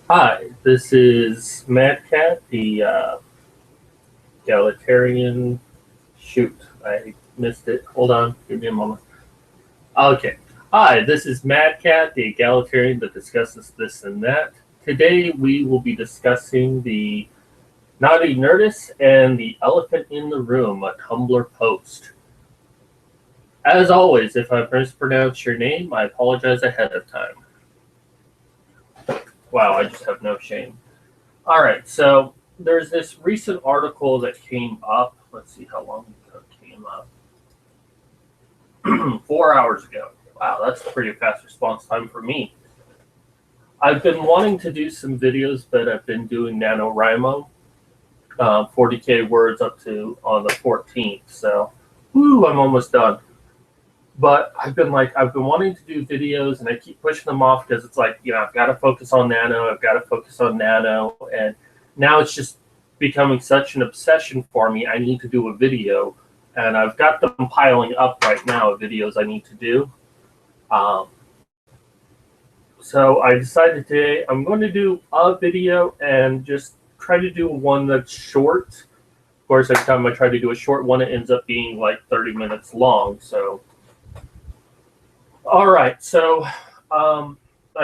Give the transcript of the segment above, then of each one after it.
Hi, this is Mad Cat, the egalitarian. Shoot, I missed it. Hold on, give me a moment. Okay. Hi, this is Mad Cat, the egalitarian that discusses this and that. Today we will be discussing the Naughty Nerdess and the Elephant in the Room, a Tumblr post. As always, if I mispronounce your name, I apologize ahead of time. Wow, I just have no shame. All right, so there's this recent article that came up. Let's see how long ago it came up. 4 hours ago. Wow, that's a pretty fast response time for me. I've been wanting to do some videos, but I've been doing NaNoWriMo, 40K words up to on the 14th. So, I'm almost done. But I've been wanting to do videos, and I keep pushing them off because it's like, I've got to focus on Nano, I've got to focus on Nano, and now it's just becoming such an obsession for me. I need to do a video, and I've got them piling up right now of videos I need to do. Um, so I decided today I'm going to do a video and just try to do one that's short. Of course, every time I try to do a short one, it ends up being like 30 minutes long. So, all right. So, I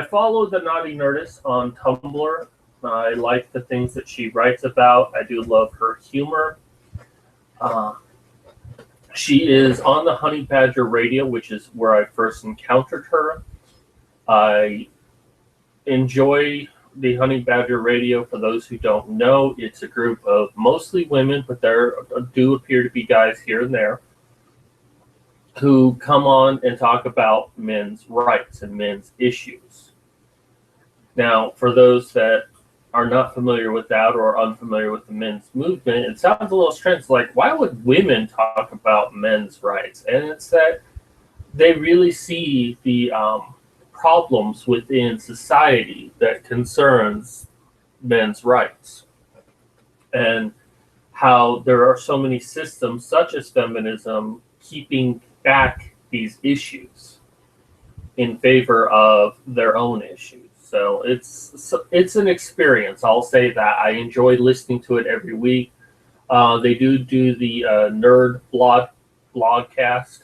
follow the Naughty Nerdess on Tumblr. I like the things that she writes about. I do love her humor. Uh, she is on the Honey Badger Radio, which is where I first encountered her. I enjoy the Honey Badger Radio. For those who don't know, it's a group of mostly women, but there do appear to be guys here and there who come on and talk about men's rights and men's issues. Now, for those that are not familiar with that or unfamiliar with the men's movement, it sounds a little strange. Like, why would women talk about men's rights? And it's that they really see the problems within society that concerns men's rights, and how there are so many systems such as feminism keeping back these issues in favor of their own issues. So it's an experience. I'll say that I enjoy listening to it every week. They do the nerd blogcast.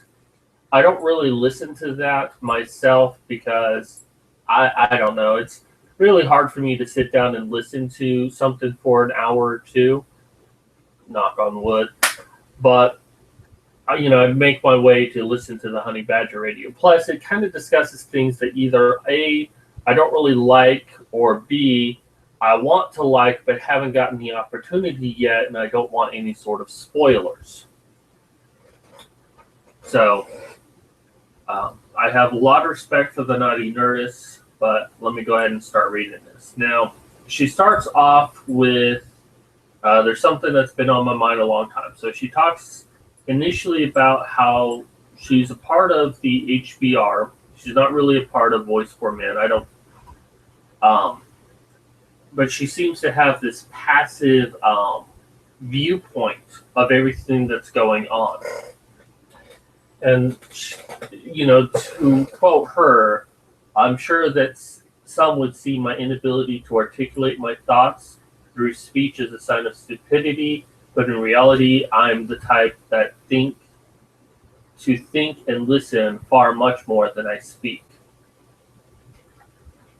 I don't really listen to that myself because I don't know. It's really hard for me to sit down and listen to something for an hour or two. Knock on wood. But I make my way to listen to the Honey Badger Radio. Plus, it kind of discusses things that either A, I don't really like, or B, I want to like but haven't gotten the opportunity yet, and I don't want any sort of spoilers. So, I have a lot of respect for the Naughty Nerdess, but let me go ahead and start reading this. Now, she starts off with there's something that's been on my mind a long time. So she talks initially about how she's a part of the HBR. She's not really a part of Voice for Men. I don't. But she seems to have this passive viewpoint of everything that's going on. And, to quote her, I'm sure that some would see my inability to articulate my thoughts through speech as a sign of stupidity, but in reality, I'm the type that think and listen far much more than I speak.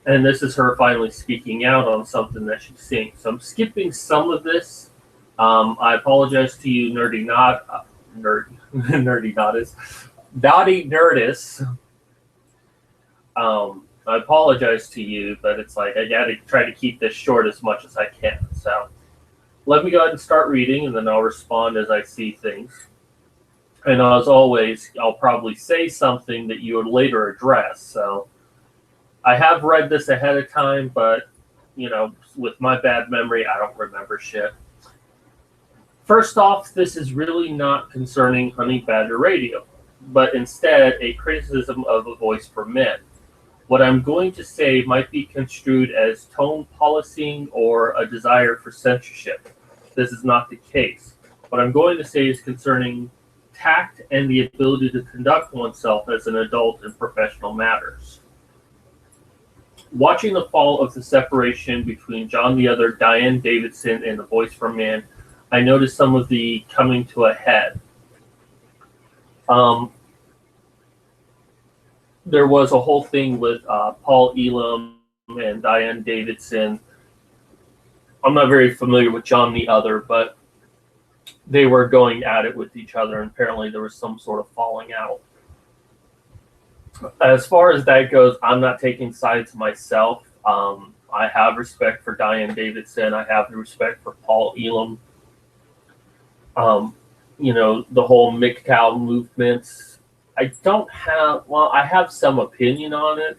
And this is her finally speaking out on something that she's seeing. So I'm skipping some of this. I apologize to you, Naughty Nerdess. I apologize to you, but it's like I got to try to keep this short as much as I can. So let me go ahead and start reading, and then I'll respond as I see things. And as always, I'll probably say something that you would later address. So I have read this ahead of time, but, with my bad memory, I don't remember shit. First off, this is really not concerning Honey Badger Radio, but instead a criticism of A Voice for Men. What I'm going to say might be construed as tone policing or a desire for censorship. This is not the case. What I'm going to say is concerning tact and the ability to conduct oneself as an adult in professional matters. Watching the fall of the separation between John the Other, Diane Davidson, and the Voice for Men, I noticed some of the coming to a head. There was a whole thing with Paul Elam and Diane Davidson. I'm not very familiar with John the Other, but they were going at it with each other, and apparently there was some sort of falling out. As far as that goes, I'm not taking sides myself. I have respect for Diane Davidson. I have respect for Paul Elam. The whole MGTOW movement. I don't have, well, I have some opinion on it,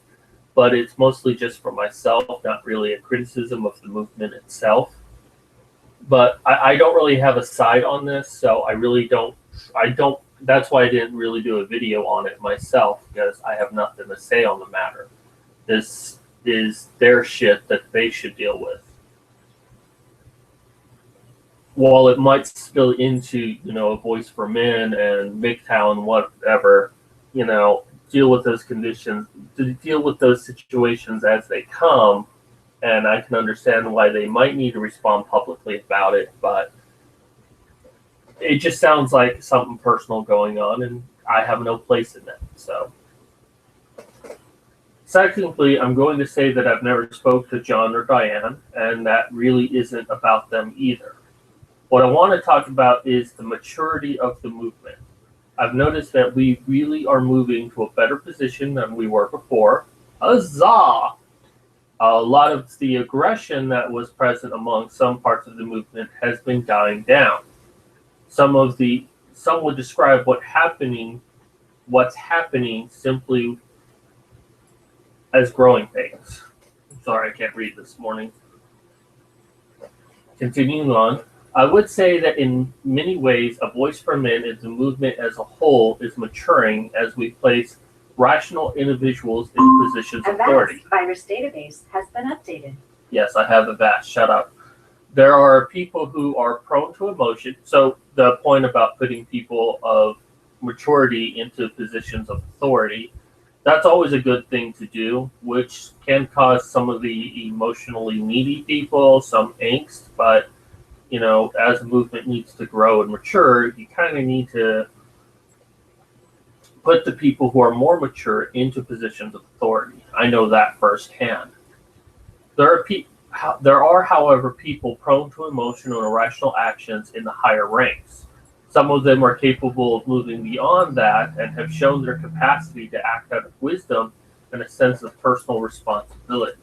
but it's mostly just for myself, not really a criticism of the movement itself. But I don't really have a side on this, so that's why I didn't really do a video on it myself, because I have nothing to say on the matter. This is their shit that they should deal with. While it might spill into, a Voice for Men and MGTOW and whatever, deal with those conditions, to deal with those situations as they come, and I can understand why they might need to respond publicly about it, but it just sounds like something personal going on, and I have no place in that. So, secondly, I'm going to say that I've never spoke to John or Diane, and that really isn't about them either. What I want to talk about is the maturity of the movement. I've noticed that we really are moving to a better position than we were before. Huzzah! A lot of the aggression that was present among some parts of the movement has been dying down. Some would describe what's happening simply as growing pains. Sorry, I can't read this morning. Continuing on, I would say that in many ways, A Voice for Men as a movement as a whole is maturing as we place rational individuals in positions of authority. A vast virus database has been updated. Yes, I have a vast. Shut up. There are people who are prone to emotion. So the point about putting people of maturity into positions of authority, that's always a good thing to do, which can cause some of the emotionally needy people some angst, but as a movement needs to grow and mature, you kind of need to put the people who are more mature into positions of authority. I know that firsthand. There are, however, people prone to emotional and irrational actions in the higher ranks. Some of them are capable of moving beyond that and have shown their capacity to act out of wisdom and a sense of personal responsibility.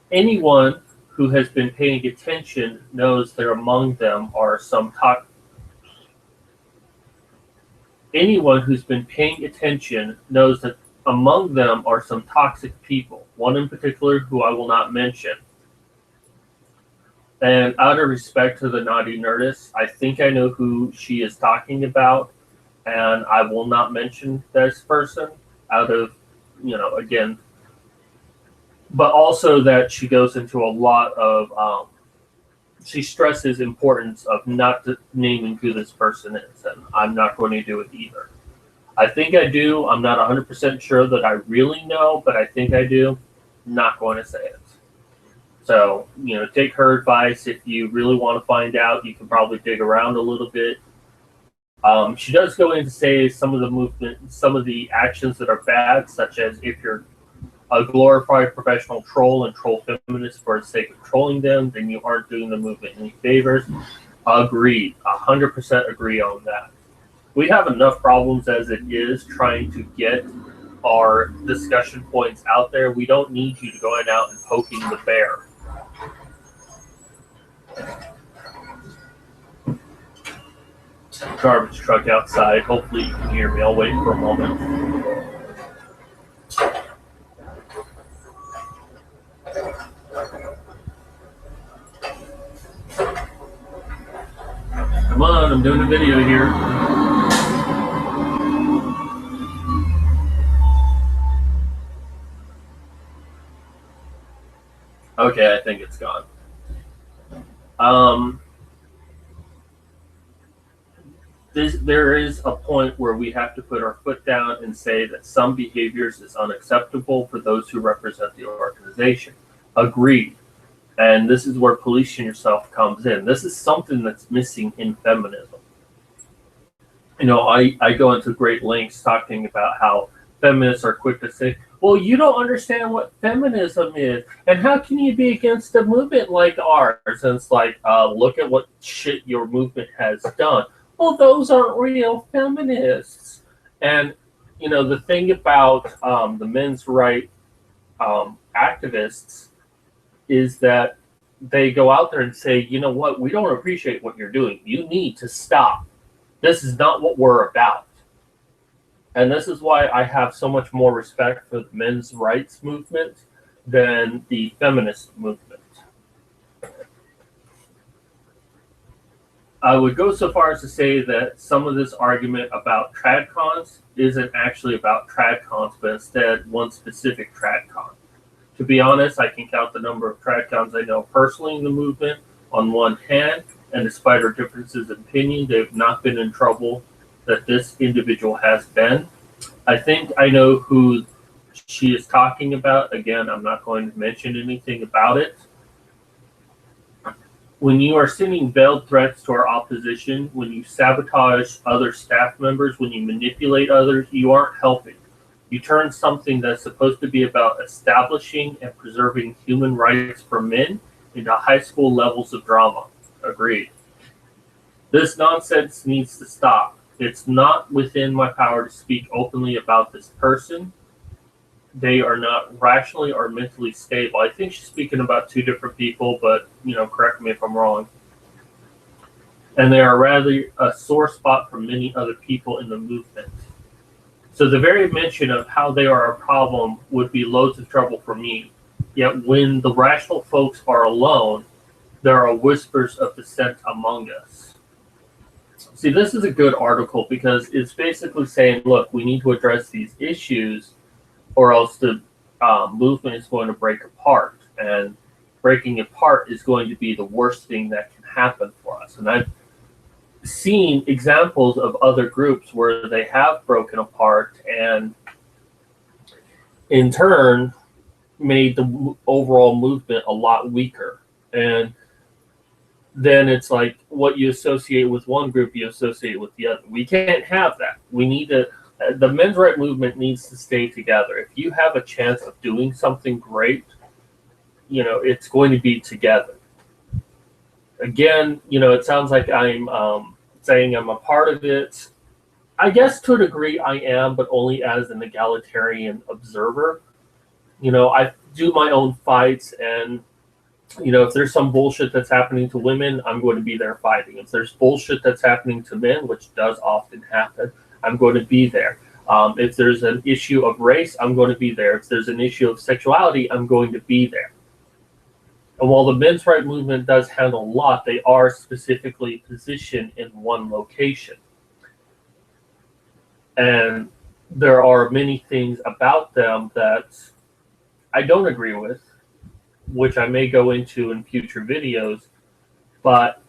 Anyone who has been paying attention knows that among them are some Anyone who's been paying attention knows that among them are some toxic people, one in particular who I will not mention. And out of respect to the Naughty Nerdess, I think I know who she is talking about, and I will not mention this person out of, again, but also that she goes into a lot of, she stresses importance of not naming who this person is, and I'm not going to do it either. I think I do. I'm not 100% sure that I really know, but I think I do. Not going to say it. So, take her advice. If you really want to find out, you can probably dig around a little bit. She does go in to say some of the actions that are bad, such as if you're a glorified professional troll and troll feminists for the sake of trolling them, then you aren't doing the movement any favors. Agreed. 100% agree on that. We have enough problems as it is trying to get our discussion points out there. We don't need you to go out and poking the bear. Garbage truck outside. Hopefully you can hear me. I'll wait for a moment. Come on, I'm doing a video here. Okay, I think it's gone. there is a point where we have to put our foot down and say that some behaviors is unacceptable for those who represent the organization. Agreed. And this is where policing yourself comes in. This is something that's missing in feminism. I go into great lengths talking about how feminists are quick to say, well, you don't understand what feminism is, and how can you be against a movement like ours? And it's like, look at what shit your movement has done. Well, those aren't real feminists. And, the thing about the men's right activists is that they go out there and say, you know what, we don't appreciate what you're doing. You need to stop. This is not what we're about. And this is why I have so much more respect for the men's rights movement than the feminist movement. I would go so far as to say that some of this argument about tradcons isn't actually about tradcons, but instead one specific tradcon. To be honest, I can count the number of tradcons I know personally in the movement on one hand, and despite our differences in opinion, they've not been in trouble that this individual has been. I think I know who she is talking about. Again, I'm not going to mention anything about it. When you are sending veiled threats to our opposition, when you sabotage other staff members, when you manipulate others, you aren't helping. You turn something that's supposed to be about establishing and preserving human rights for men into high school levels of drama. Agreed. This nonsense needs to stop. It's not within my power to speak openly about this person. They are not rationally or mentally stable. I think she's speaking about two different people, but, correct me if I'm wrong. And they are rather a sore spot for many other people in the movement. So the very mention of how they are a problem would be loads of trouble for me. Yet when the rational folks are alone, there are whispers of dissent among us. See, this is a good article because it's basically saying, look, we need to address these issues or else the movement is going to break apart. And breaking apart is going to be the worst thing that can happen for us. And I've seen examples of other groups where they have broken apart and in turn made the overall movement a lot weaker. And then it's like what you associate with one group, you associate with the other. We can't have that. We need to, the men's right movement needs to stay together. If you have a chance of doing something great, it's going to be together. Again, it sounds like I'm saying I'm a part of it. I guess to a degree I am, but only as an egalitarian observer. I do my own fights, and if there's some bullshit that's happening to women, I'm going to be there fighting. If there's bullshit that's happening to men, which does often happen, I'm going to be there. If there's an issue of race, I'm going to be there. If there's an issue of sexuality, I'm going to be there. And while the men's right movement does handle a lot, they are specifically positioned in one location. And there are many things about them that I don't agree with, which I may go into in future videos, but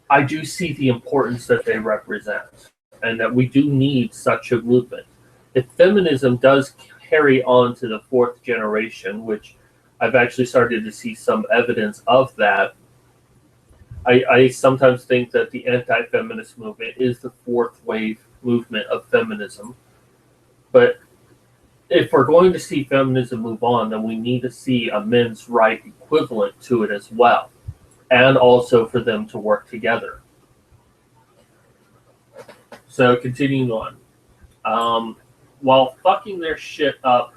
I do see the importance that they represent and that we do need such a movement. If feminism does carry on to the fourth generation, which I've actually started to see some evidence of that, I sometimes think that the anti-feminist movement is the fourth wave movement of feminism. But if we're going to see feminism move on, then we need to see a men's right equivalent to it as well, and also for them to work together. So continuing on. While fucking their shit up,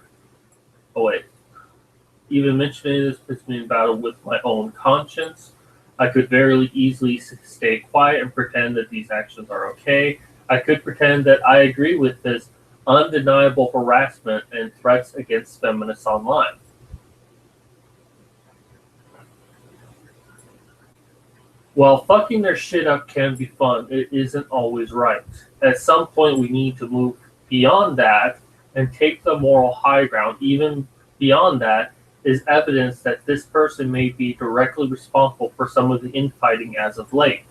even mentioning this puts me in battle with my own conscience. I could very easily stay quiet and pretend that these actions are okay. I could pretend that I agree with this undeniable harassment and threats against feminists online. While fucking their shit up can be fun, it isn't always right. At some point, we need to move beyond that and take the moral high ground. Even beyond that is evidence that this person may be directly responsible for some of the infighting as of late.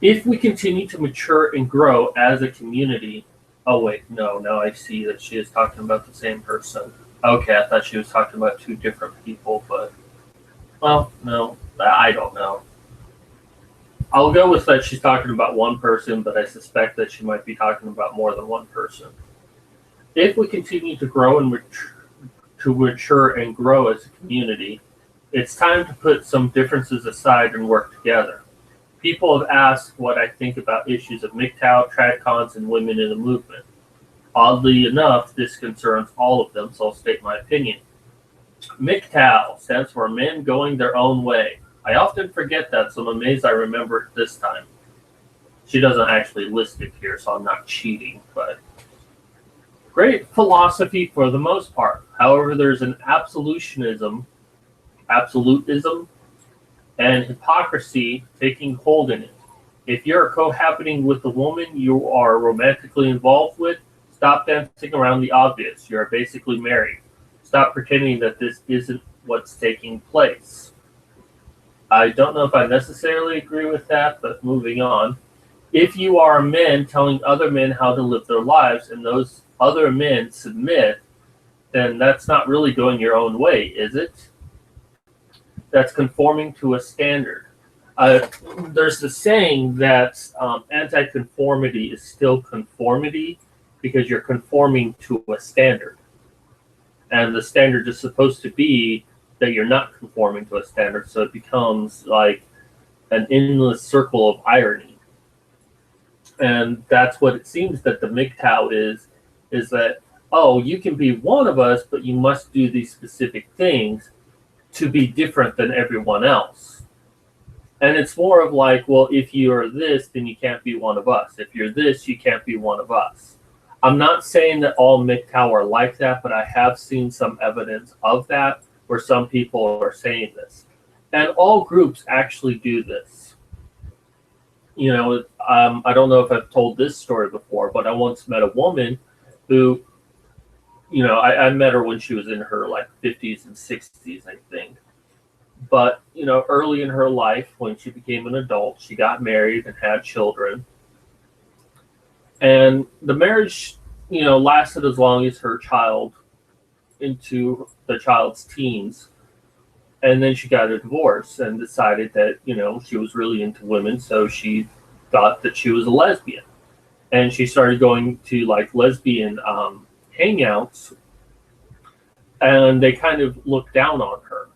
If we continue to mature and grow as a community, oh wait, no, now I see that she is talking about the same person. Okay, I thought she was talking about two different people, but, well, no, I don't know. I'll go with that she's talking about one person, but I suspect that she might be talking about more than one person. If we continue to grow and mature and grow as a community, it's time to put some differences aside and work together. People have asked what I think about issues of MGTOW, TradCons, and women in the movement. Oddly enough, this concerns all of them, so I'll state my opinion. MGTOW stands for Men Going Their Own Way. I often forget that, so I'm amazed I remember it this time. She doesn't actually list it here, so I'm not cheating, but great philosophy for the most part. However, there's an absolutism, and hypocrisy taking hold in it. If you're cohabiting with a woman you are romantically involved with, stop dancing around the obvious. You're basically married. Stop pretending that this isn't what's taking place. I don't know if I necessarily agree with that, but moving on. If you are men telling other men how to live their lives and those other men submit, then that's not really going your own way, is it? That's conforming to a standard. There's the saying that anti-conformity is still conformity because you're conforming to a standard. And the standard is supposed to be that you're not conforming to a standard, so it becomes like an endless circle of irony. And that's what it seems that the MGTOW is that, oh, you can be one of us, but you must do these specific things to be different than everyone else. And it's more of like, well, if you're this, then you can't be one of us. If you're this, you can't be one of us. I'm not saying that all MGTOW are like that, but I have seen some evidence of that where some people are saying this. And all groups actually do this. You know, I don't know if I've told this story before, but I once met a woman who, you know, I met her when she was in her like 50s and 60s, I think. But, you know, early in her life, when she became an adult, she got married and had children. And the marriage, you know, lasted as long as her child into the child's teens. And then she got a divorce and decided that, you know, she was really into women. So she thought that she was a lesbian. And she started going to like lesbian hangouts. And they kind of looked down on her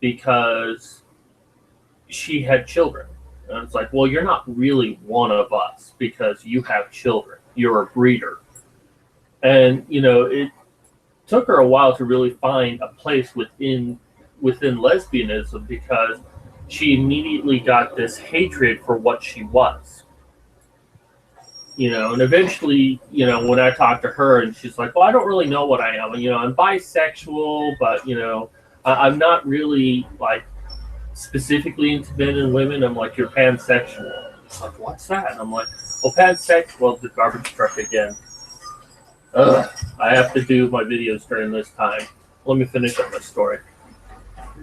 because she had children. And it's like, well, you're not really one of us because you have children. You're a breeder. And, you know, it took her a while to really find a place within lesbianism because she immediately got this hatred for what she was. You know, and eventually, you know, when I talked to her and she's like, well, I don't really know what I am. You know, I'm bisexual, but, you know, I'm not really like specifically into men and women. I'm like, you're pansexual. It's like, what's that? And I'm like, well, pansexual, the garbage truck again. Ugh, I have to do my videos during this time. Let me finish up my story.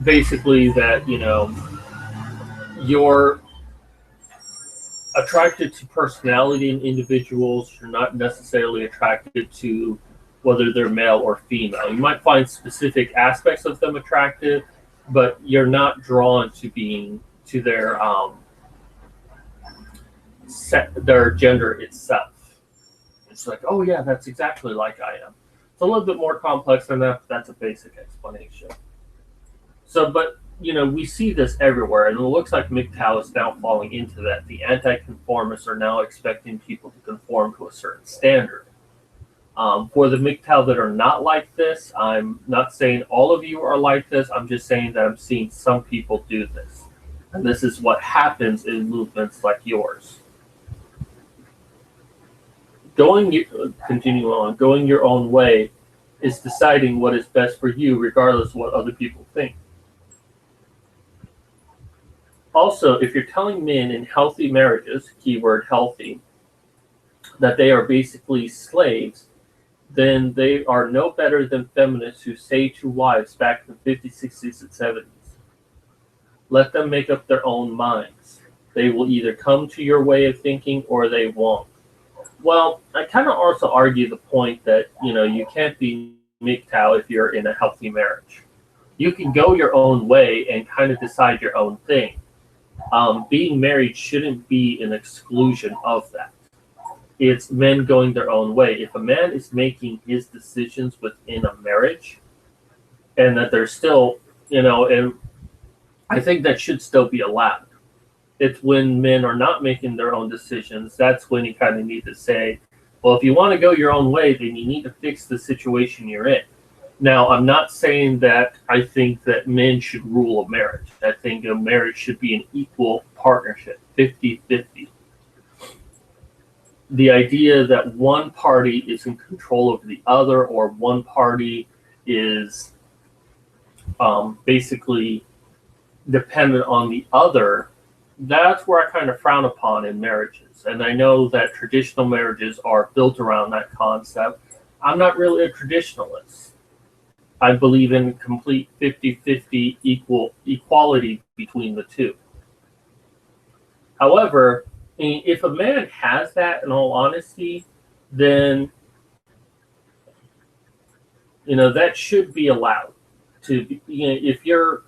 Basically that, you know, you're attracted to personality in individuals. You're not necessarily attracted to whether they're male or female. You might find specific aspects of them attractive, but you're not drawn to being to their gender itself. It's like, oh yeah, that's exactly like I am. It's a little bit more complex than that, but that's a basic explanation. So, but, you know, we see this everywhere, and it looks like MGTOW is now falling into that. The anti-conformists are now expecting people to conform to a certain standard. For the MGTOW that are not like this, I'm not saying all of you are like this. I'm just saying that I'm seeing some people do this. And this is what happens in movements like yours. Going your own way is deciding what is best for you, regardless of what other people think. Also, if you're telling men in healthy marriages, keyword healthy, that they are basically slaves, then they are no better than feminists who say to wives back in the 50s, 60s, and 70s, let them make up their own minds. They will either come to your way of thinking or they won't. Well, I kind of also argue the point that, you can't be MGTOW if you're in a healthy marriage. You can go your own way and kind of decide your own thing. Being married shouldn't be an exclusion of that. It's men going their own way. If a man is making his decisions within a marriage, and that they're still, and I think that should still be allowed. It's when men are not making their own decisions, that's when you kind of need to say, well, if you want to go your own way, then you need to fix the situation you're in. Now, I'm not saying that I think that men should rule a marriage. I think a marriage should be an equal partnership, 50-50. The idea that one party is in control over the other, or one party is basically dependent on the other, that's where I kind of frown upon in marriages. And I know that traditional marriages are built around that concept. I'm not really a traditionalist. I believe in complete 50-50 equality between the two. However, if a man has that, in all honesty, then that should be allowed. If you're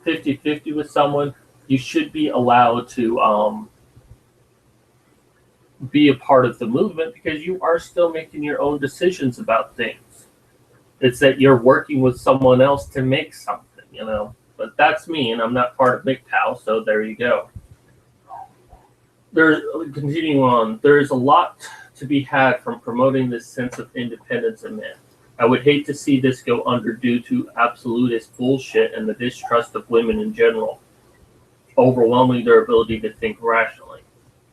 50-50 with someone, you should be allowed to be a part of the movement, because you are still making your own decisions about things. It's that you're working with someone else to make something, But that's me, and I'm not part of MGTOW, so there you go. Continuing on, there's a lot to be had from promoting this sense of independence in men. I would hate to see this go under due to absolutist bullshit and the distrust of women in general, overwhelming their ability to think rationally.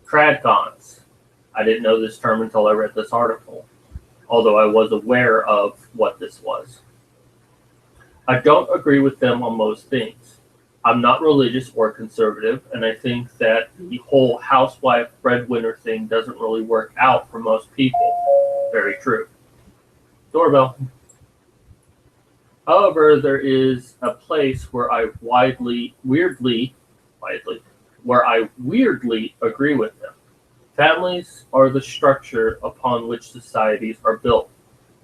Tradcons. I didn't know this term until I read this article, although I was aware of what this was. I don't agree with them on most things. I'm not religious or conservative, and I think that the whole housewife breadwinner thing doesn't really work out for most people. Very true. Doorbell. However, there is a place where I weirdly agree with them. Families are the structure upon which societies are built.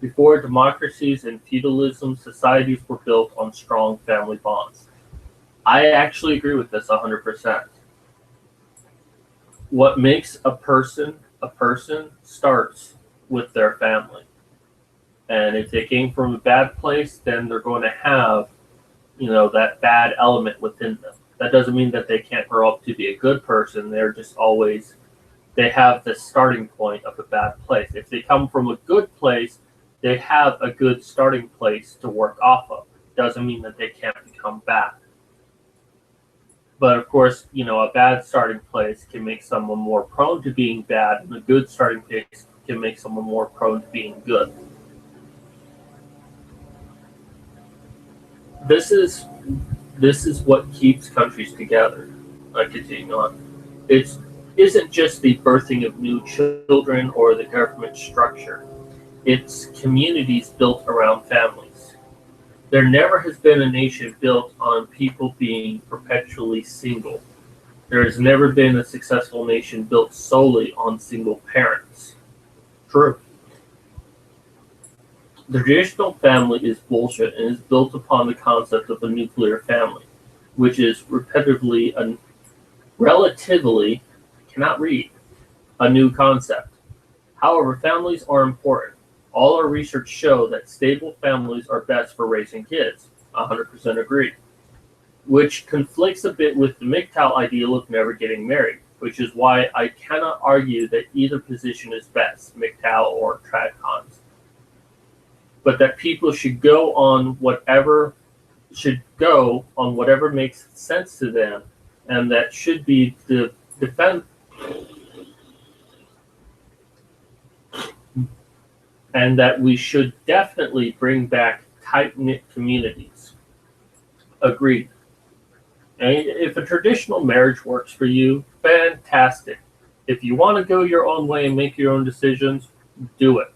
Before democracies and feudalism, societies were built on strong family bonds. I actually agree with this 100%. What makes a person starts with their family. And if they came from a bad place, then they're going to have, that bad element within them. That doesn't mean that they can't grow up to be a good person. They're just always, they have the starting point of a bad place. If they come from a good place, they have a good starting place to work off of. Doesn't mean that they can't become bad. But of course, a bad starting place can make someone more prone to being bad, and a good starting place can make someone more prone to being good. This is what keeps countries together. I continue on. It isn't just the birthing of new children or the government structure. It's communities built around families. There never has been a nation built on people being perpetually single. There has never been a successful nation built solely on single parents. True. The traditional family is bullshit and is built upon the concept of a nuclear family, which is relatively, cannot read, a new concept. However, families are important. All our research show that stable families are best for raising kids. 100% agree. Which conflicts a bit with the MGTOW ideal of never getting married, which is why I cannot argue that either position is best, MGTOW or Tradcons. But that people should go on whatever makes sense to them, and that should be the defend, and that we should definitely bring back tight-knit communities. Agreed. And if a traditional marriage works for you, fantastic. If you want to go your own way and make your own decisions, do it.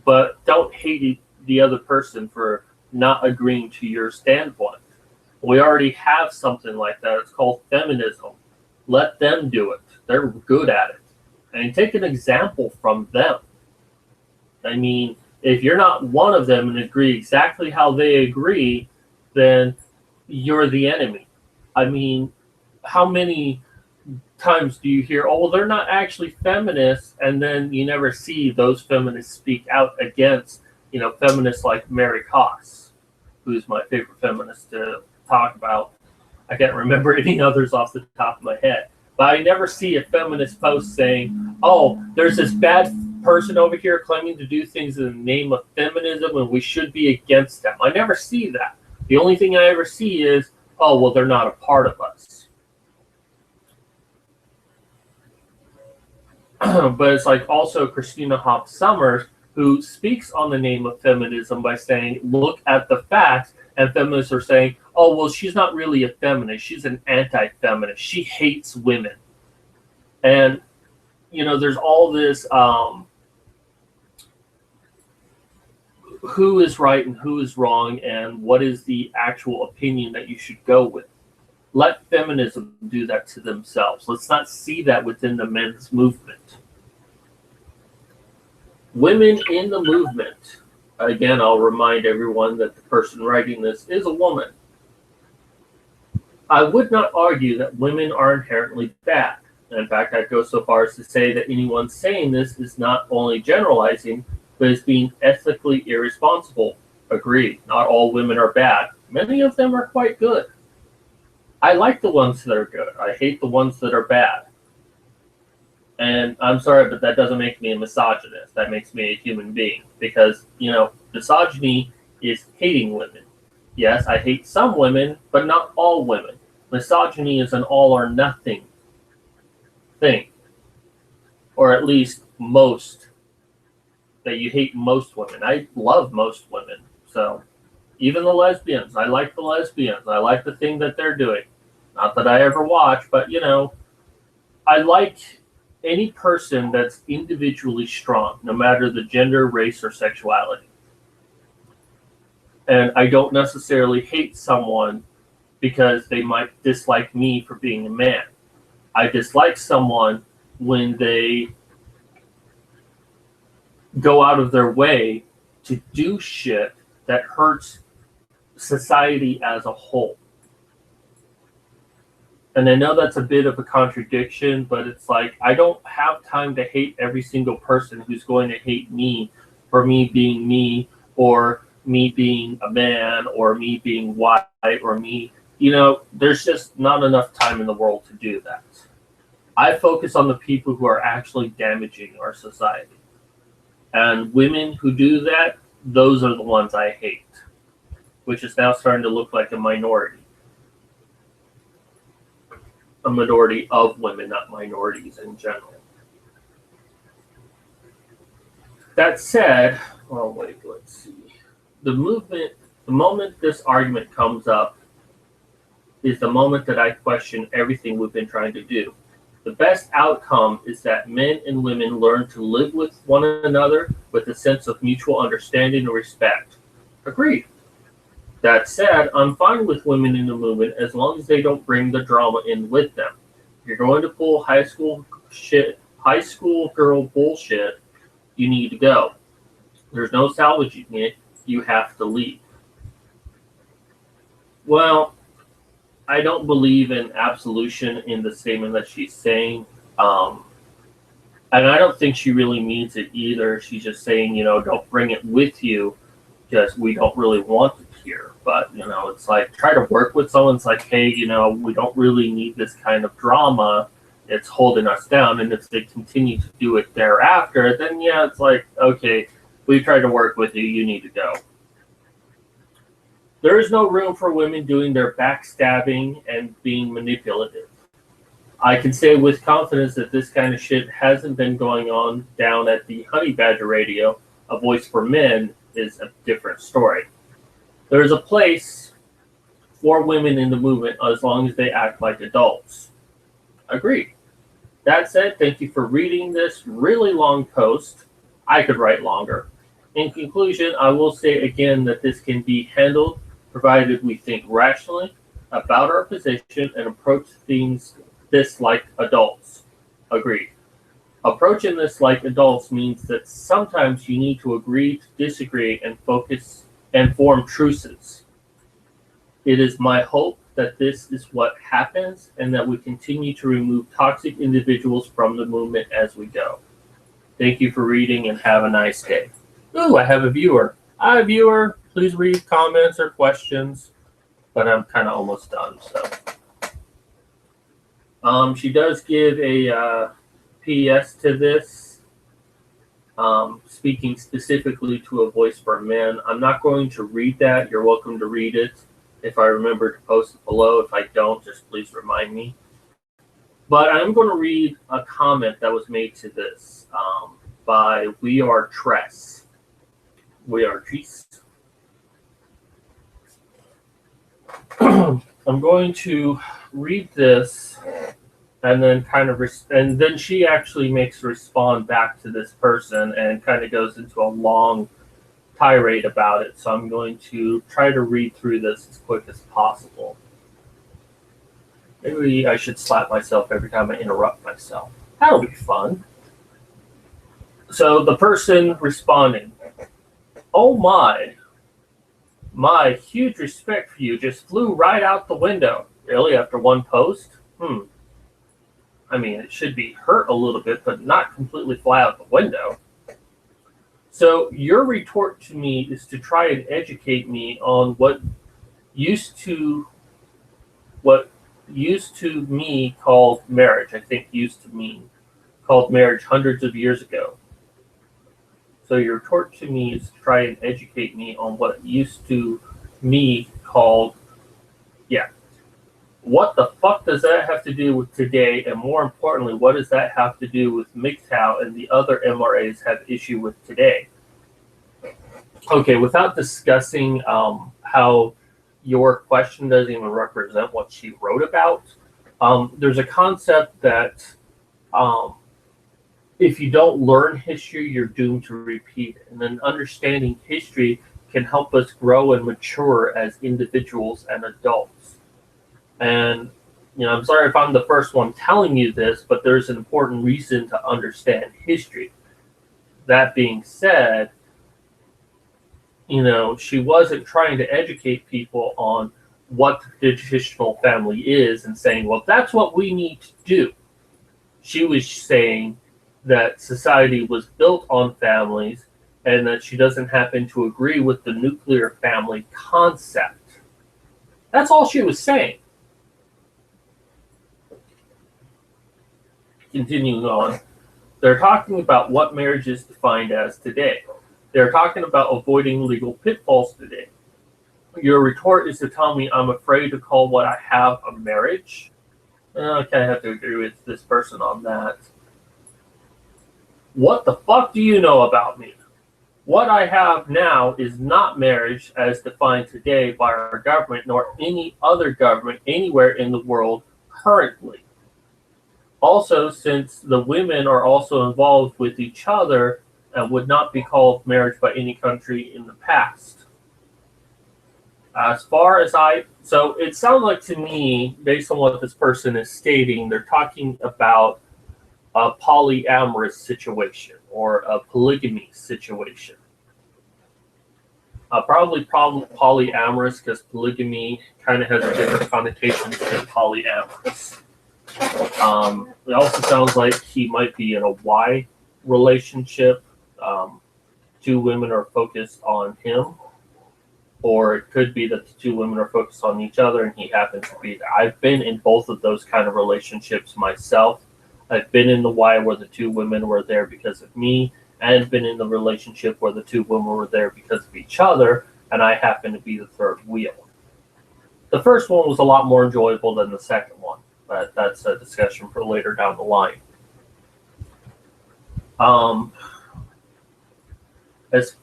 But don't hate the other person for not agreeing to your standpoint. We already have something like that. It's called feminism. Let them do it. They're good at it. And take an example from them. I mean, if you're not one of them and agree exactly how they agree, then you're the enemy. I mean, how many times do you hear, oh, well, they're not actually feminists, and then you never see those feminists speak out against, feminists like Mary Koss, who's my favorite feminist to talk about. I can't remember any others off the top of my head. But I never see a feminist post saying, oh, there's this bad person over here claiming to do things in the name of feminism and we should be against them. I never see that. The only thing I ever see is, oh, well, they're not a part of us. But it's like also Christina Hoff Sommers, who speaks on the name of feminism by saying, look at the facts, and feminists are saying, oh, well, she's not really a feminist. She's an anti-feminist. She hates women. And, there's all this who is right and who is wrong and what is the actual opinion that you should go with. Let feminism do that to themselves. Let's not see that within the men's movement. Women in the movement. Again, I'll remind everyone that the person writing this is a woman. I would not argue that women are inherently bad. In fact, I'd go so far as to say that anyone saying this is not only generalizing, but is being ethically irresponsible. Agreed. Not all women are bad. Many of them are quite good. I like the ones that are good. I hate the ones that are bad. And I'm sorry, but that doesn't make me a misogynist. That makes me a human being. Because, misogyny is hating women. Yes, I hate some women, but not all women. Misogyny is an all or nothing thing. Or at least most. That you hate most women. I love most women. So, even the lesbians. I like the lesbians. I like the thing that they're doing. Not that I ever watch, but, I like any person that's individually strong, no matter the gender, race, or sexuality. And I don't necessarily hate someone because they might dislike me for being a man. I dislike someone when they go out of their way to do shit that hurts society as a whole. And I know that's a bit of a contradiction, but it's like, I don't have time to hate every single person who's going to hate me for me being me, or me being a man, or me being white, or me, there's just not enough time in the world to do that. I focus on the people who are actually damaging our society. And women who do that, those are the ones I hate, which is now starting to look like a minority. A minority of women, not minorities in general. That said, let's see. The moment this argument comes up is the moment that I question everything we've been trying to do. The best outcome is that men and women learn to live with one another with a sense of mutual understanding and respect. Agreed. That said, I'm fine with women in the movement as long as they don't bring the drama in with them. If you're going to pull high school girl bullshit, you need to go. There's no salvaging it. You have to leave. Well, I don't believe in absolution in the statement that she's saying. And I don't think she really means it either. She's just saying, don't bring it with you because we don't really want it here. But, it's like, try to work with someone. It's like, hey, we don't really need this kind of drama. It's holding us down. And if they continue to do it thereafter, then, yeah, it's like, okay, we've tried to work with you. You need to go. There is no room for women doing their backstabbing and being manipulative. I can say with confidence that this kind of shit hasn't been going on down at the Honey Badger Radio. A Voice for Men is a different story. There is a place for women in the movement as long as they act like adults. Agreed. That said, thank you for reading this really long post. I could write longer. In conclusion, I will say again that this can be handled provided we think rationally about our position and approach things this like adults. Agreed. Approaching this like adults means that sometimes you need to agree to disagree and focus and form truces. It is my hope that this is what happens and that we continue to remove toxic individuals from the movement as we go. Thank you for reading and have a nice day. Ooh, I have a viewer. Hi, viewer. Please read comments or questions. But I'm kind of almost done. So, she does give a PS to this, speaking specifically to a voice for men. I'm not going to read that. You're welcome to read it if I remember to post it below. If I don't, just please remind me. But I'm going to read a comment that was made to this by We Are Tress. We Are Tress. I'm going to read this and then and then she actually makes a respond back to this person and kind of goes into a long tirade about it. So I'm going to try to read through this as quick as possible. Maybe I should slap myself every time I interrupt myself. That'll be fun. So the person responding, oh my huge respect for you just flew right out the window. Really, after one post? I mean, it should be hurt a little bit, but not completely fly out the window. So your retort to me is to try and educate me on what used to me called marriage. I think used to mean called marriage hundreds of years ago. So your retort to me is to try and educate me on what used to me called, yeah. What the fuck does that have to do with today? And more importantly, what does that have to do with MGTOW and the other MRAs have issue with today? Okay, without discussing how your question doesn't even represent what she wrote about, there's a concept that if you don't learn history, you're doomed to repeat it. And then understanding history can help us grow and mature as individuals and adults. And, I'm sorry if I'm the first one telling you this, but there's an important reason to understand history. That being said, she wasn't trying to educate people on what the traditional family is and saying, well, that's what we need to do. She was saying that society was built on families and that she doesn't happen to agree with the nuclear family concept. That's all she was saying. Continuing on, they're talking about what marriage is defined as today. They're talking about avoiding legal pitfalls today. Your retort is to tell me I'm afraid to call what I have a marriage. Okay, I have to agree with this person on that. What the fuck do you know about me? What I have now is not marriage as defined today by our government nor any other government anywhere in the world currently. Also, since the women are also involved with each other and would not be called marriage by any country in the past. So it sounds like to me, based on what this person is stating, they're talking about a polyamorous situation or a polygamy situation. Probably polyamorous because polygamy kind of has a different connotation than polyamorous. It also sounds like he might be in a Y relationship. Two women are focused on him, or it could be that the two women are focused on each other and he happens to be there. I've been in both of those kind of relationships myself. I've been in the Y where the two women were there because of me, and been in the relationship where the two women were there because of each other, and I happen to be the third wheel. The first one was a lot more enjoyable than the second one, but that's a discussion for later down the line. As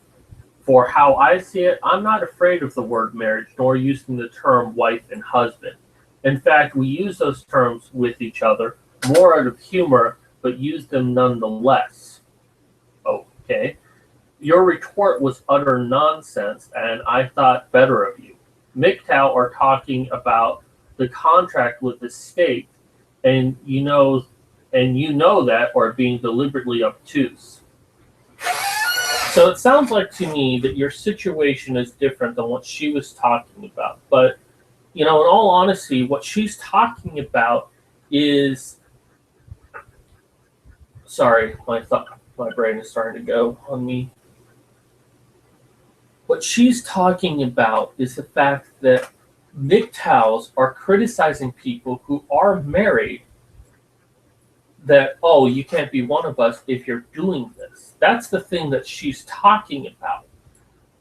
for how I see it, I'm not afraid of the word marriage, nor using the term wife and husband. In fact, we use those terms with each other more out of humor, but use them nonetheless. Okay. Your retort was utter nonsense, and I thought better of you. MGTOW are talking about the contract with the state and you know that, or being deliberately obtuse. So it sounds like to me that your situation is different than what she was talking about. But in all honesty, what she's talking about is, sorry, my brain is starting to go on me. What she's talking about is the fact that MGTOWs are criticizing people who are married, that, oh, you can't be one of us if you're doing this. That's the thing that she's talking about.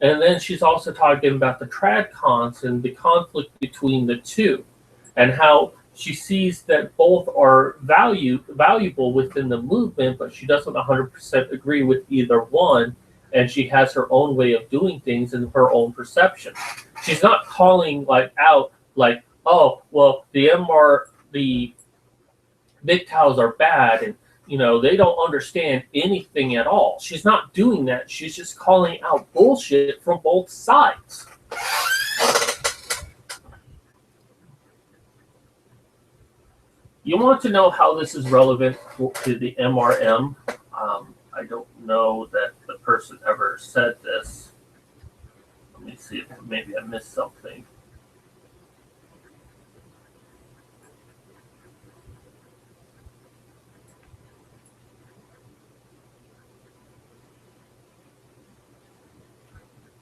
And then she's also talking about the trad cons and the conflict between the two, and how she sees that both are valuable within the movement, but she doesn't 100% agree with either one, and she has her own way of doing things and her own perception. She's not calling out oh, well, the MGTOWs are bad, and they don't understand anything at all. She's not doing that. She's just calling out bullshit from both sides. You want to know how this is relevant to the MRM? I don't know that the person ever said this. Let me see if maybe I missed something.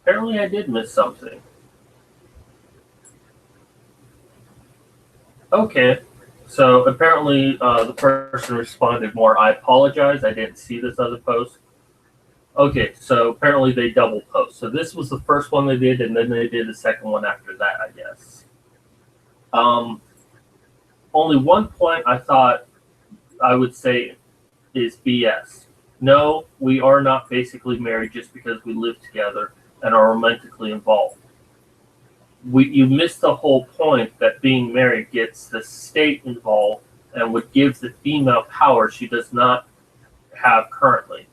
Apparently I did miss something. Okay, so apparently the person responded more, I apologize, I didn't see this other post. Okay, so apparently they double post. So this was the first one they did, and then they did the second one after that, I guess. Only one point I thought I would say is BS. No, we are not basically married just because we live together and are romantically involved. You miss the whole point that being married gets the state involved and what gives the female power she does not have currently.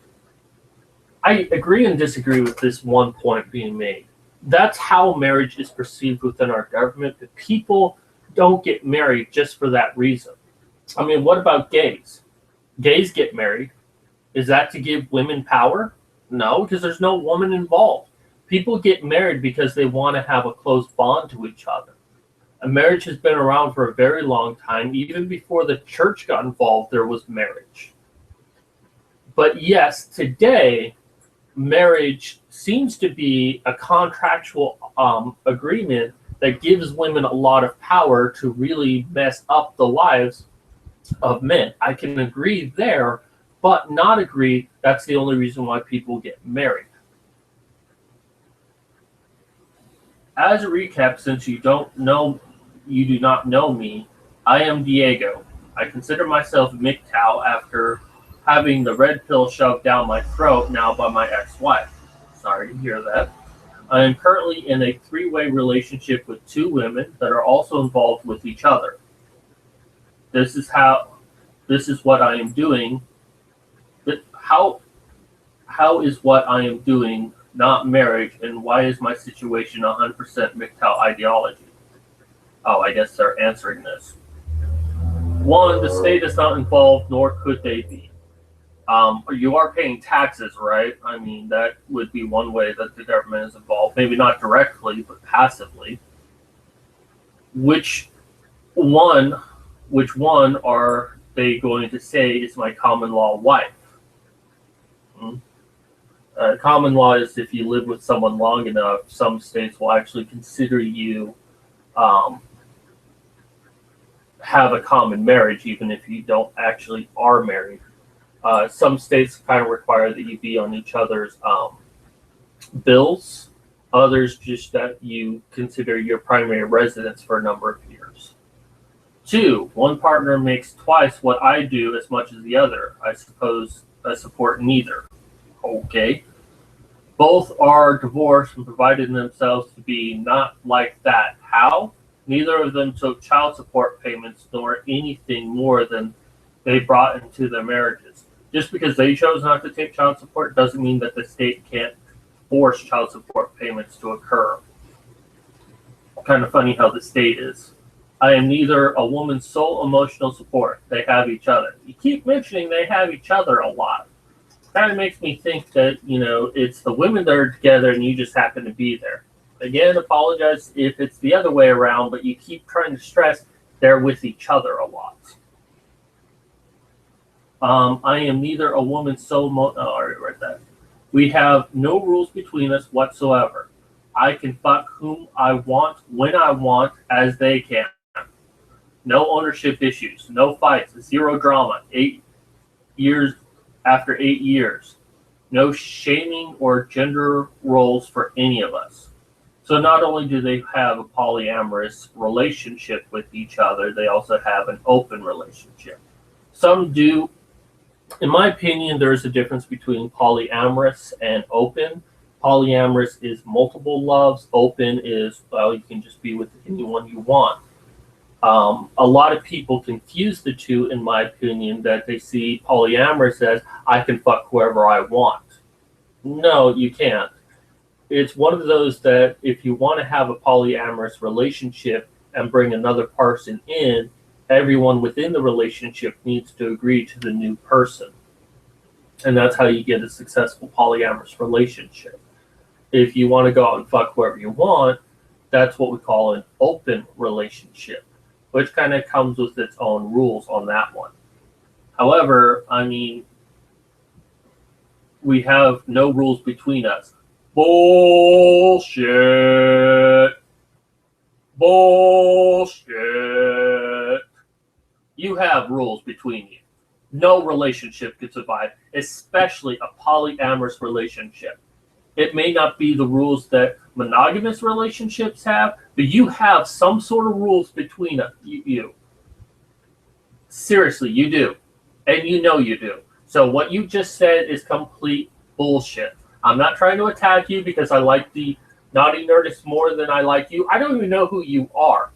I agree and disagree with this one point being made. That's how marriage is perceived within our government, that people don't get married just for that reason. I mean, what about gays? Gays get married. Is that to give women power? No, because there's no woman involved. People get married because they want to have a close bond to each other. A marriage has been around for a very long time. Even before the church got involved, there was marriage. But yes, today, marriage seems to be a contractual agreement that gives women a lot of power to really mess up the lives of men. I can agree there, but not agree that's the only reason why people get married. As a recap, since you do not know me, I am Diego. I consider myself MGTOW after having the red pill shoved down my throat now by my ex-wife. Sorry to hear that. I am currently in a three-way relationship with two women that are also involved with each other. This is what I am doing. How is what I am doing not marriage, and why is my situation 100% MGTOW ideology? Oh, I guess they're answering this. One, the state is not involved, nor could they be. You are paying taxes, right? I mean, that would be one way that the government is involved. Maybe not directly, but passively. Which one are they going to say is my common law wife? Common law is if you live with someone long enough, some states will actually consider you have a common marriage, even if you don't actually are married. Some states kind of require that you be on each other's bills. Others just that you consider your primary residence for a number of years. Two, one partner makes twice what I do as much as the other. I suppose I support neither. Okay. Both are divorced and provided themselves to be not like that. How? Neither of them took child support payments nor anything more than they brought into their marriages. Just because they chose not to take child support doesn't mean that the state can't force child support payments to occur. Kind of funny how the state is. I am neither a woman's sole emotional support. They have each other. You keep mentioning they have each other a lot. Kind of makes me think that, it's the women that are together and you just happen to be there. Again, apologize if it's the other way around, but you keep trying to stress they're with each other a lot. I am neither a woman's sole I already read that. We have no rules between us whatsoever. I can fuck whom I want, when I want, as they can. No ownership issues, no fights, zero drama. 8 years after 8 years. No shaming or gender roles for any of us. So not only do they have a polyamorous relationship with each other, they also have an open relationship. Some do. In my opinion, there is a difference between polyamorous and open. Polyamorous is multiple loves. Open is, well, you can just be with anyone you want. A lot of people confuse the two, in my opinion, that they see polyamorous as, I can fuck whoever I want. No, you can't. It's one of those that if you want to have a polyamorous relationship and bring another person in, everyone within the relationship needs to agree to the new person. And that's how you get a successful polyamorous relationship. If you want to go out and fuck whoever you want, that's what we call an open relationship, which kind of comes with its own rules on that one. However, we have no rules between us. Bullshit. Bullshit. You have rules between you. No relationship could survive, especially a polyamorous relationship. It may not be the rules that monogamous relationships have, but you have some sort of rules between you. Seriously, you do. And you know you do. So what you just said is complete bullshit. I'm not trying to attack you because I like the Naughty Nerdess more than I like you. I don't even know who you are.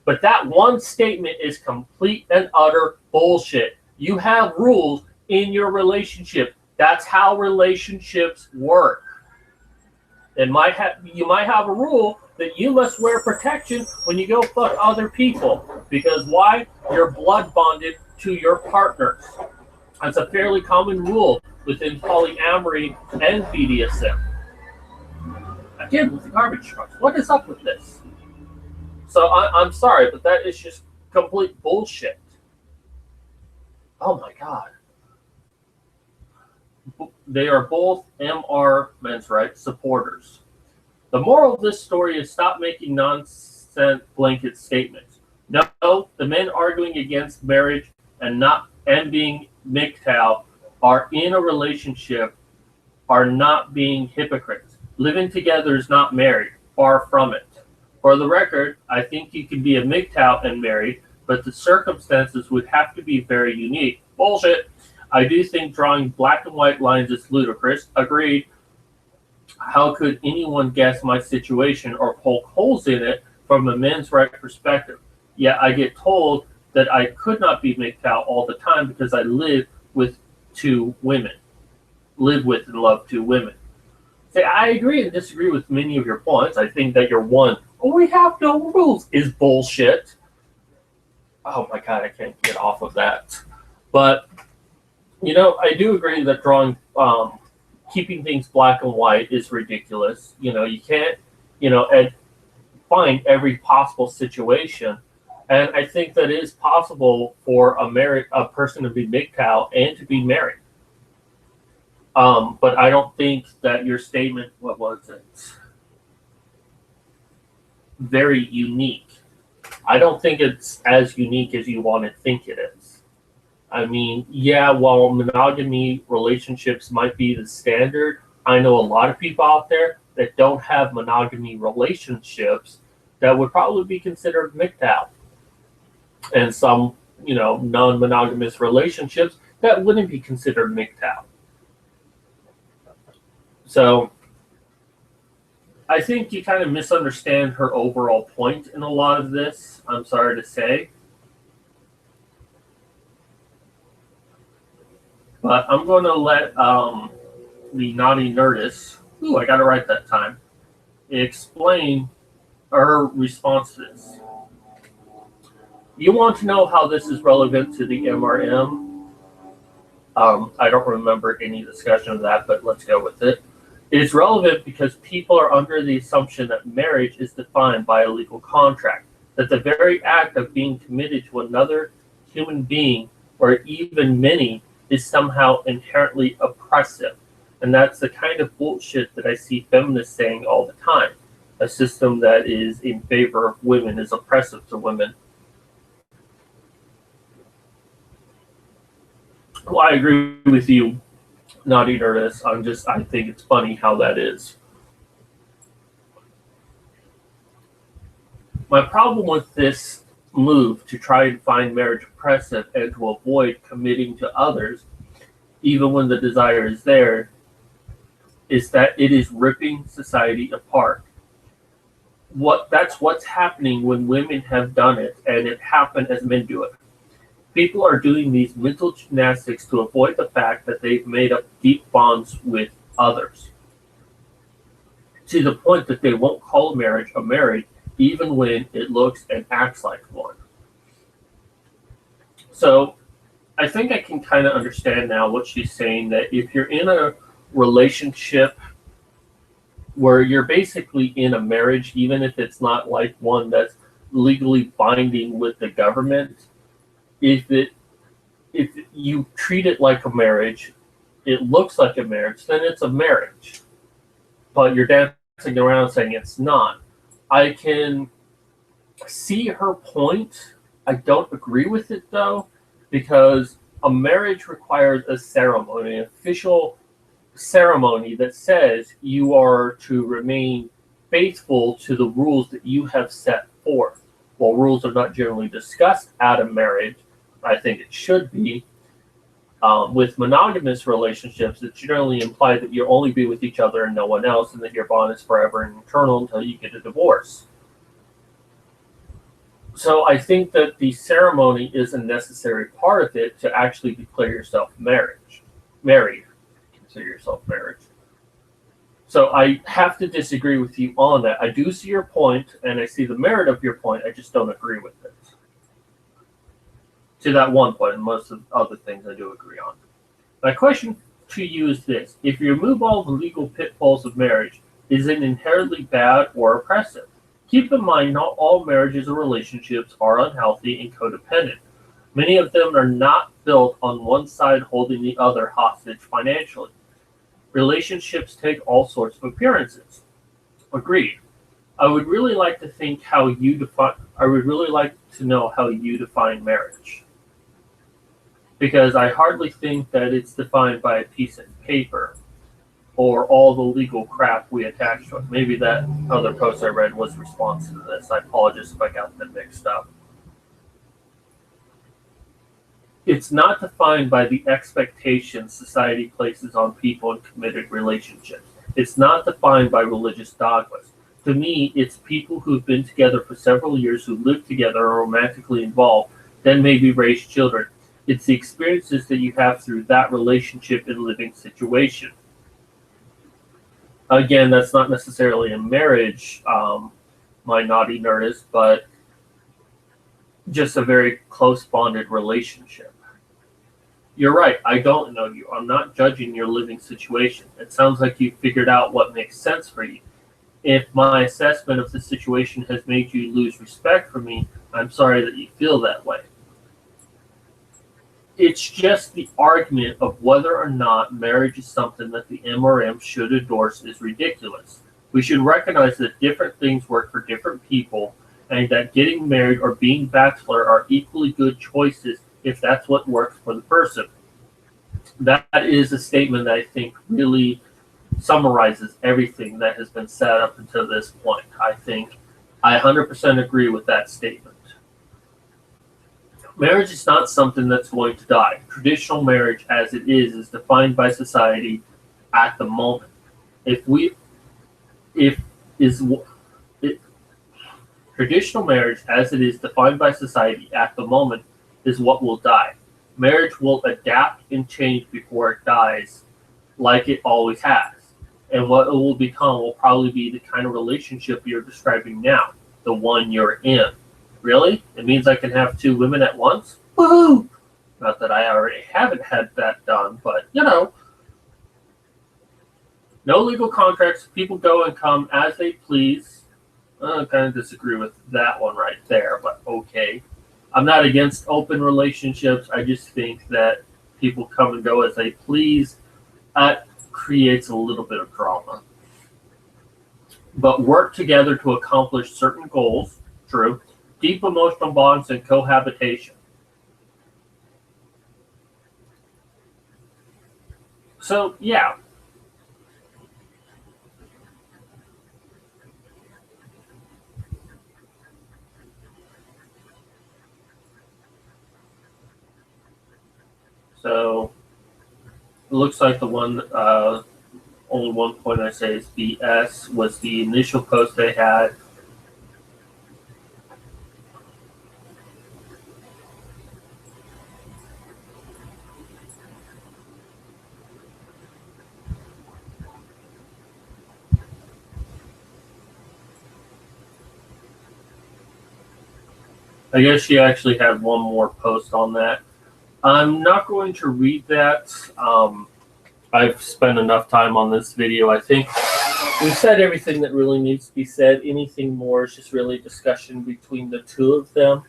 But that one statement is complete and utter bullshit. You have rules in your relationship. That's how relationships work. You might have a rule that you must wear protection when you go fuck other people. Because why? You're blood bonded to your partners. That's a fairly common rule within polyamory and BDSM. Again, with the garbage trucks, what is up with this? So I'm sorry, but that is just complete bullshit. Oh my God. They are both MR, men's rights, supporters. The moral of this story is stop making nonsense blanket statements. No, the men arguing against marriage and being MGTOW are in a relationship are not being hypocrites. Living together is not married. Far from it. For the record, I think you can be a MGTOW and married, but the circumstances would have to be very unique. Bullshit. I do think drawing black and white lines is ludicrous. Agreed. How could anyone guess my situation or poke holes in it from a men's right perspective? Yet I get told that I could not be MGTOW all the time because I live with two women. Live with and love two women. See, I agree and disagree with many of your points. I think that your one, we have no rules, is bullshit. Oh my God, I can't get off of that. But, I do agree that keeping things black and white is ridiculous. You can't, find every possible situation. And I think that it is possible for a person to be MGTOW and to be married. But I don't think that your statement, what was it? Very unique. I don't think it's as unique as you want to think it is. While monogamy relationships might be the standard, I know a lot of people out there that don't have monogamy relationships that would probably be considered MGTOW. And some, non-monogamous relationships that wouldn't be considered MGTOW. So I think you kind of misunderstand her overall point in a lot of this, I'm sorry to say. But I'm going to let the Naughty Nerdess, I got it right that time, explain her response to this. You want to know how this is relevant to the MRM? I don't remember any discussion of that, but let's go with it. It is relevant because people are under the assumption that marriage is defined by a legal contract, that the very act of being committed to another human being, or even many, is somehow inherently oppressive. And that's the kind of bullshit that I see feminists saying all the time. A system that is in favor of women is oppressive to women. Well, I agree with you, Naughty Nerdess. I think it's funny how that is. My problem with this move to try and find marriage oppressive and to avoid committing to others, even when the desire is there, is that it is ripping society apart. That's what's happening when women have done it, and it happened as men do it. People are doing these mental gymnastics to avoid the fact that they've made up deep bonds with others, to the point that they won't call marriage a marriage, even when it looks and acts like one. So I think I can kind of understand now what she's saying, that if you're in a relationship where you're basically in a marriage, even if it's not like one that's legally binding with the government, if you treat it like a marriage, it looks like a marriage, then it's a marriage. But you're dancing around saying it's not. I can see her point. I don't agree with it though, because a marriage requires a ceremony, an official ceremony that says you are to remain faithful to the rules that you have set forth. While rules are not generally discussed at a marriage, I think it should be. With monogamous relationships, it's generally implied that you'll only be with each other and no one else, and that your bond is forever and eternal until you get a divorce. So I think that the ceremony is a necessary part of it to actually declare yourself married. Consider yourself married. So I have to disagree with you on that. I do see your point, and I see the merit of your point. I just don't agree with it. To that one point, and most of the other things I do agree on. My question to you is this. If you remove all the legal pitfalls of marriage, is it inherently bad or oppressive? Keep in mind, not all marriages or relationships are unhealthy and codependent. Many of them are not built on one side holding the other hostage financially. Relationships take all sorts of appearances. Agreed. I would really like to know how you define marriage. Because I hardly think that it's defined by a piece of paper or all the legal crap we attach to it. Maybe that other post I read was responsive to this. I apologize if I got them mixed up. It's not defined by the expectations society places on people in committed relationships. It's not defined by religious dogmas. To me, it's people who've been together for several years, who live together, are romantically involved, then maybe raise children. It's the experiences that you have through that relationship and living situation. Again, that's not necessarily a marriage, my Naughty Nerdess, but just a very close bonded relationship. You're right, I don't know you. I'm not judging your living situation. It sounds like you figured out what makes sense for you. If my assessment of the situation has made you lose respect for me, I'm sorry that you feel that way. It's just the argument of whether or not marriage is something that the MRM should endorse is ridiculous. We should recognize that different things work for different people, and that getting married or being bachelor are equally good choices if that's what works for the person. That is a statement that I think really summarizes everything that has been said up until this point. I think I 100% agree with that statement. Marriage is not something that's going to die. Traditional marriage, as it is defined by society at the moment. Traditional marriage, as it is defined by society at the moment, is what will die. Marriage will adapt and change before it dies, like it always has. And what it will become will probably be the kind of relationship you're describing now, the one you're in. Really? It means I can have 2 women at once? Woohoo! Not that I already haven't had that done, but, you know. No legal contracts. People go and come as they please. I kind of disagree with that one right there, but okay. I'm not against open relationships. I just think that people come and go as they please. That creates a little bit of drama. But work together to accomplish certain goals. True. Deep emotional bonds and cohabitation. So, yeah. So, it looks like the one, only one point I say is BS was the initial post they had. I guess she actually had one more post on that. I'm not going to read that. I've spent enough time on this video. I think we've said everything that really needs to be said. Anything more is just really discussion between the two of them.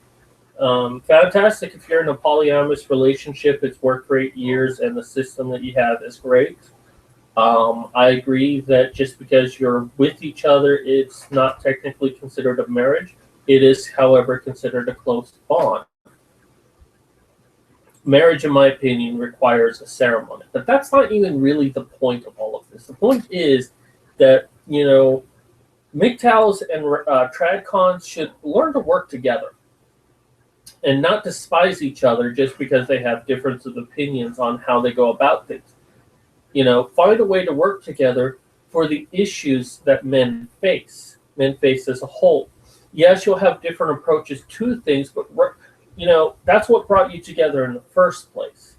Fantastic if you're in a polyamorous relationship. It's worked for 8 years, and the system that you have is great. I agree that just because you're with each other, it's not technically considered a marriage. It is, however, considered a close bond. Marriage, in my opinion, requires a ceremony. But that's not even really the point of all of this. The point is that, you know, MGTOWs and TradCons should learn to work together and not despise each other just because they have difference of opinions on how they go about things. You know, find a way to work together for the issues that men face as a whole. Yes, you'll have different approaches to things, but, you know, that's what brought you together in the first place.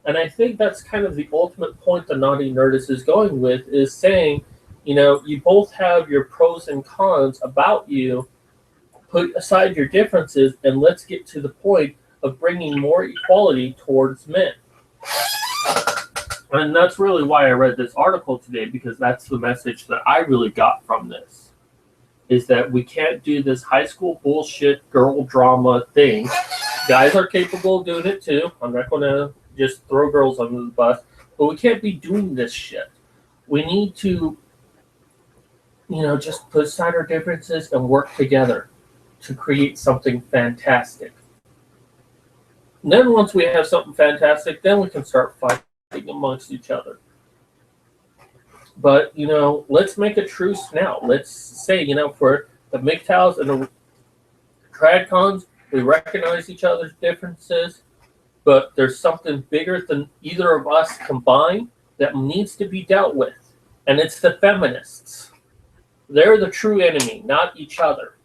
And I think that's kind of the ultimate point the Naughty Nerdess is going with, is saying, you know, you both have your pros and cons about you. Put aside your differences, and let's get to the point of bringing more equality towards men. And that's really why I read this article today, because that's the message that I really got from this. Is that we can't do this high school bullshit girl drama thing. Guys are capable of doing it too. I'm not going to just throw girls under the bus. But we can't be doing this shit. We need to, you know, just put aside our differences and work together to create something fantastic. And then once we have something fantastic, then we can start fighting amongst each other. But, you know, let's make a truce now. Let's say, you know, for the MGTOWs and the TradCons, we recognize each other's differences, but there's something bigger than either of us combined that needs to be dealt with. And it's the feminists. They're the true enemy, not each other.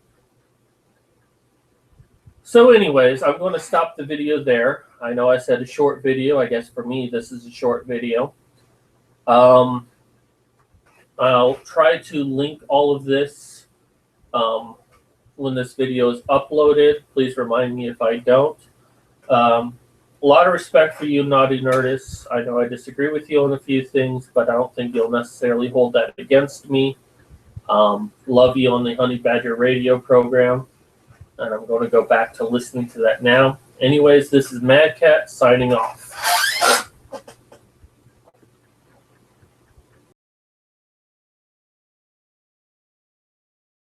So anyways, I'm going to stop the video there. I know I said a short video. I guess for me, this is a short video. I'll try to link all of this when this video is uploaded. Please remind me if I don't. A lot of respect for you, Naughty Nerdess. I know I disagree with you on a few things, but I don't think you'll necessarily hold that against me. Love you on the Honey Badger radio program, and I'm going to go back to listening to that now. Anyways, this is Mad Cat signing off.